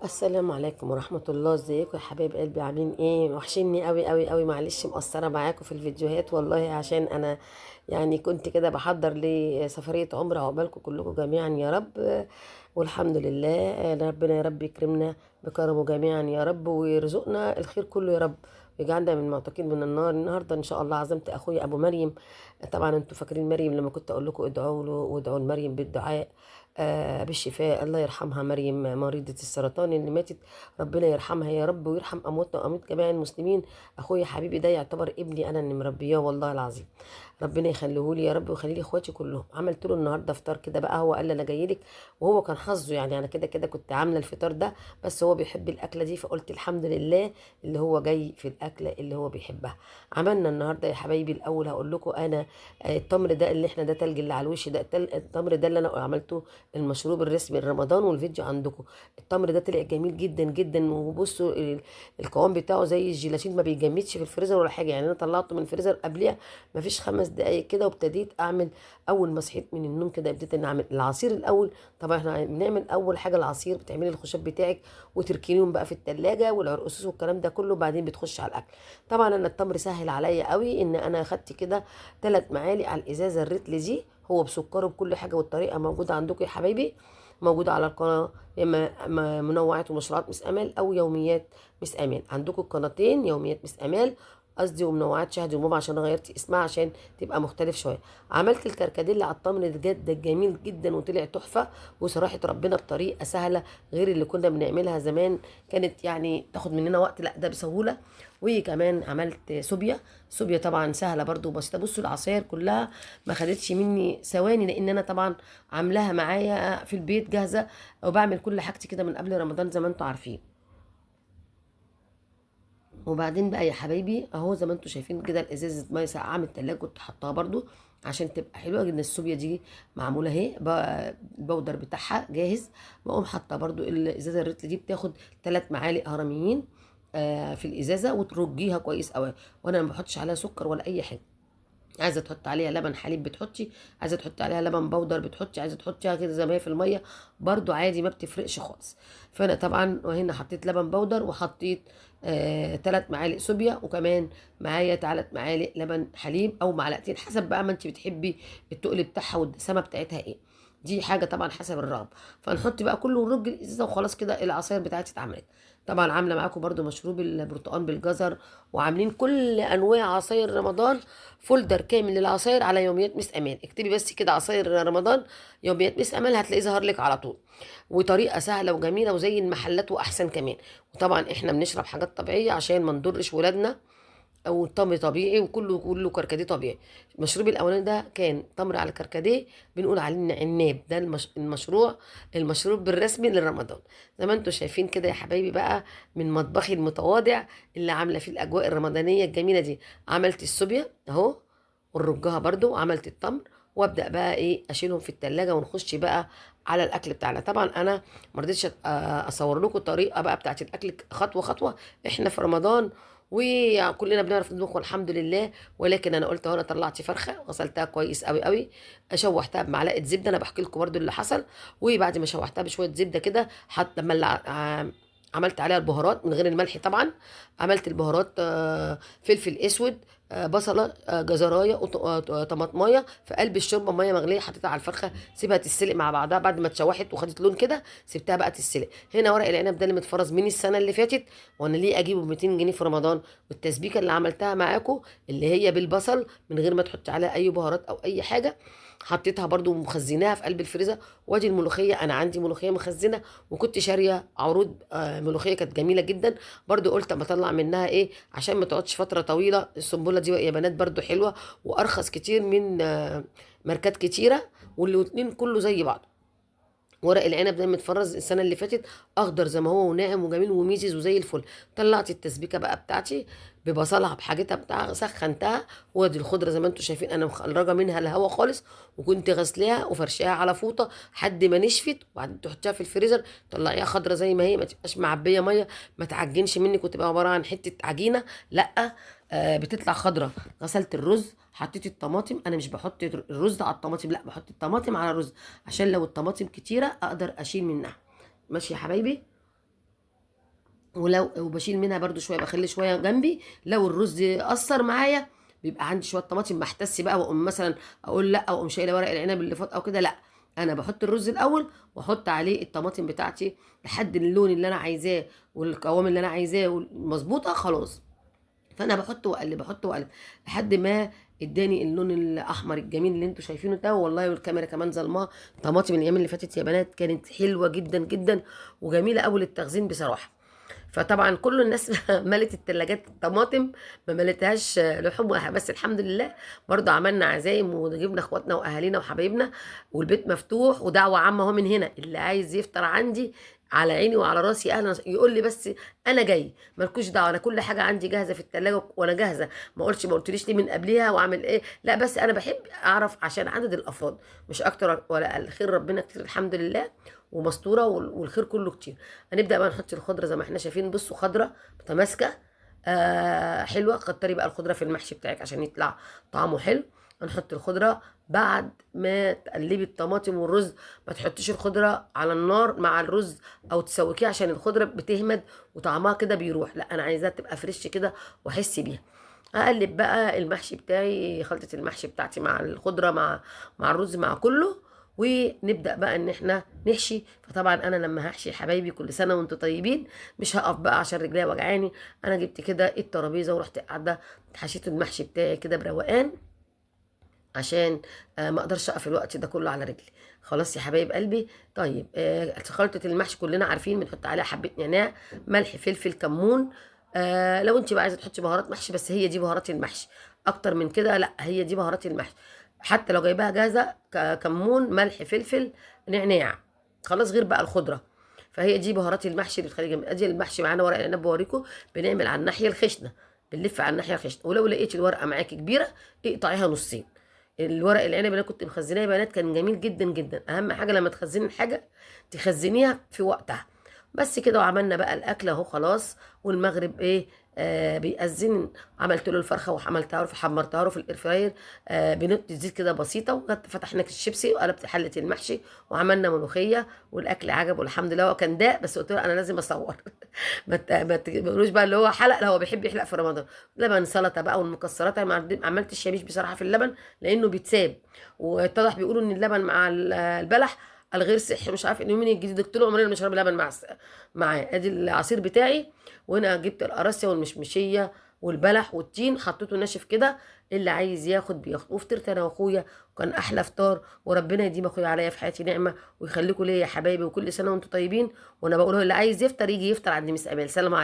السلام عليكم ورحمة الله. ازيكم يا حبايب قلبي؟ عاملين ايه؟ وحشني قوي قوي قوي. معلش مقصرة معاكم في الفيديوهات والله، عشان انا يعني كنت كده بحضر لسفرية عمرة. عقبالكم كلكم جميعا يا رب. والحمد لله. ربنا يا رب يكرمنا بكرمه جميعا يا رب، ويرزقنا الخير كله يا رب، ويجعلنا من المعتقين من النار. النهارده ان شاء الله عزمت اخويا ابو مريم. طبعا انتوا فاكرين مريم لما كنت اقول لكم ادعوا له وادعوا لمريم بالدعاء بالشفاء. الله يرحمها مريم مريضة السرطان اللي ماتت. ربنا يرحمها يا رب، ويرحم أمواتنا وأموات جميع المسلمين. أخويا حبيبي ده يعتبر ابني أنا اللي مربياه والله العظيم. ربنا يخليه لي يا رب، ويخلي لي اخواتي كلهم. عملت له النهارده فطار كده بقى. هو قال لي انا جاي لك، وهو كان حظه يعني انا كده كده كنت عامله الفطار ده، بس هو بيحب الاكله دي، فقلت الحمد لله اللي هو جاي في الاكله اللي هو بيحبها. عملنا النهارده يا حبايبي. الاول هقول لكم انا التمر ده اللي احنا ده تلج اللي على الوش ده، التمر ده اللي انا عملته المشروب الرسمي لرمضان، والفيديو عندكم. التمر ده طلع جميل جدا جدا، وبصوا القوام بتاعه زي الجيلاتين، ما بيجمدش في الفريزر ولا حاجه. يعني انا طلعته من الفريزر قبلها ما فيش 5 دقايق كده، وابتديت اعمل. اول ما صحيت من النوم كده ابتديت ان اعمل العصير الاول. طبعا احنا بنعمل اول حاجه العصير، بتعملي الخشاب بتاعك وتركنيهم بقى في التلاجة والعرقسوس والكلام ده كله، بعدين بتخش على الاكل. طبعا انا التمر سهل عليا قوي، ان انا اخدت كده 3 معالق على الازازه الريتل دي. هو بسكره بكل حاجه، والطريقه موجوده عندكم يا حبايبي، موجوده على القناه. يا اما منوعات ومشروعات مس امال، او يوميات مس امال. عندكم القناتين، يوميات مس امال قصدي، ومنوعات شهد وماما، عشان غيرت اسمها عشان تبقى مختلف شويه. عملت الكركديه على الطمن ده جميل جدا وطلع تحفه. وصراحه ربنا بطريقه سهله غير اللي كنا بنعملها زمان، كانت يعني تاخد مننا وقت، لا ده بسهوله. وكمان عملت سوبيا. سوبيا طبعا سهله برضو وبسيطه. بصوا العصاير كلها ما خدتش مني ثواني، لان انا طبعا عاملاها معايا في البيت جاهزه، وبعمل كل حاجتي كده من قبل رمضان زي ما انتم عارفين. وبعدين بقى يا حبايبي اهو زي ما انتم شايفين كده، الازازه ميه ساقعه من التلاجة كنت حطاها برضو عشان تبقى حلوه جدا. السوبيا دي معموله اهي، البودر بتاعها جاهز. بقوم حاطه برضو الازازه الريتل دي، بتاخد 3 معالق هرميين في الازازه، وترجيها كويس قوي. وانا ما بحطش عليها سكر ولا اي حاجه. عايزه تحط عليها لبن حليب بتحطي، عايزه تحطي عليها لبن بودر بتحطي، عايزه تحطيها كده زي ما هي في الميه برضو عادي، ما بتفرقش خالص. فانا طبعا هنا حطيت لبن بودر، وحطيت 3 معالق صوبيا، وكمان معايا 3 معالق لبن حليب او معلقتين، حسب بقى ما انت بتحبي التقل بتاعها والدسامه بتاعتها ايه. دي حاجه طبعا حسب الرغبه. فنحط بقى كله ونرج الازازه وخلاص كده العصاير بتاعتي اتعملت. طبعا عامله معاكم برضو مشروب البرتقال بالجزر، وعاملين كل انواع عصاير رمضان. فولدر كامل للعصاير على يوميات مس امان. اكتبي بس كده عصاير رمضان يوميات مس امان، هتلاقيه ظهر لك على طول. وطريقه سهله وجميله وزي المحلات واحسن كمان. وطبعا احنا بنشرب حاجات طبيعيه عشان ما نضرش ولادنا، او تمر طبيعي، وكله كله كركديه طبيعي. المشروب الاولاني ده كان تمر على كركديه، بنقول عليه عناب. ده المشروب الرسمي لرمضان. زي ما انتم شايفين كده يا حبايبي بقى، من مطبخي المتواضع اللي عامله فيه الاجواء الرمضانيه الجميله دي. عملت الصوبيا اهو، ونرجها برضو، وعملت التمر. وابدا بقى ايه اشيلهم في التلاجة، ونخش بقى على الاكل بتاعنا. طبعا انا ما رضيتش اصور لكم الطريقه بقى بتاعت الاكل خطوه خطوه، احنا في رمضان وكلنا بنعرف نطبخ والحمد لله. ولكن انا قلت اهو، انا طلعت فرخه غسلتها كويس قوي قوي، شوحتها بمعلقه زبده. انا بحكي لكم برضو اللي حصل. وبعد ما شوحتها بشويه زبده كده، حتى لما عملت عليها البهارات من غير الملح طبعا. عملت البهارات فلفل اسود، بصله، جزرايه، طماطمايه في قلب الشوربه، ميه مغليه حطيتها على الفرخه، سيبها تتسلق مع بعضها. بعد ما اتشوحت وخدت لون كده سبتها بقى تتسلق. هنا ورق العنب ده اللي متفرز من السنه اللي فاتت، وانا ليه اجيبه ب 200 جنيه في رمضان. والتسبيكه اللي عملتها معاكم اللي هي بالبصل من غير ما تحط عليها اي بهارات او اي حاجه، حطيتها برضو مخزناها في قلب الفريزر. وادي الملوخيه، انا عندي ملوخيه مخزنه، وكنت شاريه عروض ملوخيه كانت جميله جدا. برضو قلت اما اطلع منها ايه عشان ما تقعدش فتره طويله. السنبله دي يا بنات برضو حلوه، وارخص كتير من ماركات كتيره، والاتنين كله زي بعض. ورق العنب ده متفرز السنه اللي فاتت، اخضر زي ما هو وناعم وجميل وميزز وزي الفل. طلعت التسبيكه بقى بتاعتي ببصلها بحاجتها بتاع، سخنتها. وادي الخضره زي ما انتم شايفين انا مخرجه منها الهواء خالص، وكنت غسلاها وفرشاها على فوطه لحد ما نشفت. وبعدين تحطيها في الفريزر، طلعيها خضره زي ما هي، ما تبقاش معبيه ميه، ما تعجنش منك وتبقى عباره عن حته عجينه، لا بتطلع خضره. غسلت الرز، حطيت الطماطم. انا مش بحط الرز على الطماطم، لا بحط الطماطم على الرز، عشان لو الطماطم كتيره اقدر اشيل منها. ماشي يا حبايبي. ولو وبشيل منها برضو شويه، بخلي شويه جنبي لو الرز قصر معايا. بيبقى عندي شويه طماطم بحتسي بقى، واقوم مثلا اقول لا، واقوم شايله ورق العنب اللي فات او كده، لا. انا بحط الرز الاول واحط عليه الطماطم بتاعتي لحد اللون اللي انا عايزاه والقوام اللي انا عايزاه مظبوطه خلاص. فانا بحط واقلب، بحط واقلب لحد ما اداني اللون الاحمر الجميل اللي انتوا شايفينه ده. والله والكاميرا كمان ظلماه. طماطم الايام اللي فاتت يا بنات كانت حلوه جدا جدا وجميله قوي للتخزين بصراحه. فطبعا كل الناس ملت التلاجات طماطم، ما ملتهاش لحوم بس الحمد لله. برضه عملنا عزايم وجبنا اخواتنا واهالينا وحبايبنا، والبيت مفتوح ودعوه عامه اهو من هنا. اللي عايز يفطر عندي على عيني وعلى راسي، اهلا يقول لي بس انا جاي، مالكوش دعوه، انا كل حاجه عندي جاهزه في التلاجة وانا جاهزه. ما قلتليش ليه من قبلها واعمل ايه، لا بس انا بحب اعرف عشان عدد الافراد مش اكتر ولا اقل. خير ربنا كتير الحمد لله ومستوره والخير كله كتير. هنبدا بقى نحط الخضره زي ما احنا شايفين. بصوا خضره متماسكه حلوه. كتري بقى الخضره في المحشي بتاعك عشان يطلع طعمه حلو. هنحط الخضره بعد ما تقلبي الطماطم والرز. ما تحطيش الخضره على النار مع الرز او تسويكيه عشان الخضره بتهمد وطعمها كده بيروح، لا انا عايزاها تبقى فريش كده واحس بيها. اقلب بقى المحشي بتاعي، خلطه المحشي بتاعتي مع الخضره مع الرز مع كله، ونبدا بقى ان احنا نحشي. فطبعا انا لما هحشي حبايبي كل سنه وانتم طيبين، مش هقف بقى عشان رجليا وجعاني. انا جبت كده الترابيزه ورحت قاعده حشيت المحشي بتاعي كده بروقان، عشان ما اقدرش اقف الوقت ده كله على رجلي. خلاص يا حبايب قلبي. طيب خلطه المحشي كلنا عارفين بنحط عليها حبه نعناع، ملح، فلفل، كمون. لو انت بقى عايزه تحطي بهارات محشي، بس هي دي بهارات المحشي. اكتر من كده لا، هي دي بهارات المحشي. حتى لو جايباها جاهزه، كمون، ملح، فلفل، نعناع، خلاص. غير بقى الخضره. فهي دي بهارات المحشي اللي بتخلي جميل. ادي المحشي معانا ورق العنب بوريكم. بنعمل على الناحيه الخشنه، بنلف على الناحيه الخشنه. ولو لقيتي الورقه معاكي كبيره اقطعيها نصين. الورق العنب اللي انا كنت مخزناه يا بنات كان جميل جدا جدا. اهم حاجه لما تخزني الحاجه تخزنيها في وقتها. بس كده وعملنا بقى الاكل اهو خلاص. والمغرب ايه بيأذن. عملت له الفرخه وعملتها له حمرتها له في الاير فراير بنقطه زيت كده بسيطه، وفتحنا الشيبسي وقلبت حله المحشي وعملنا ملوخيه. والاكل عجبه الحمد لله. هو كان ده بس قلت له انا لازم اصور. ما تقولوش بقى اللي هو حلق، لا هو بيحب يحلق في رمضان. لبن سلطه بقى والمكسرات. انا ما عملتش الشميش بصراحه في اللبن لانه بيتساب، واتضح بيقولوا ان اللبن مع البلح الغير صحي مش عارف انه مين الجديد. قلت له عمرنا ما نشرب لبن معاه. ادي العصير بتاعي. وهنا جبت القراصيه والمشمشيه والبلح والتين حطيته ناشف كده. اللي عايز ياخد بياخد. وفطرت انا واخويا وكان احلى فطار. وربنا يديم اخويا عليا في حياتي نعمه ويخليكم ليا يا حبايبي، وكل سنه وانتم طيبين. وانا بقول اللي عايز يفطر يجي يفطر عند مس امال. سلام عليكم.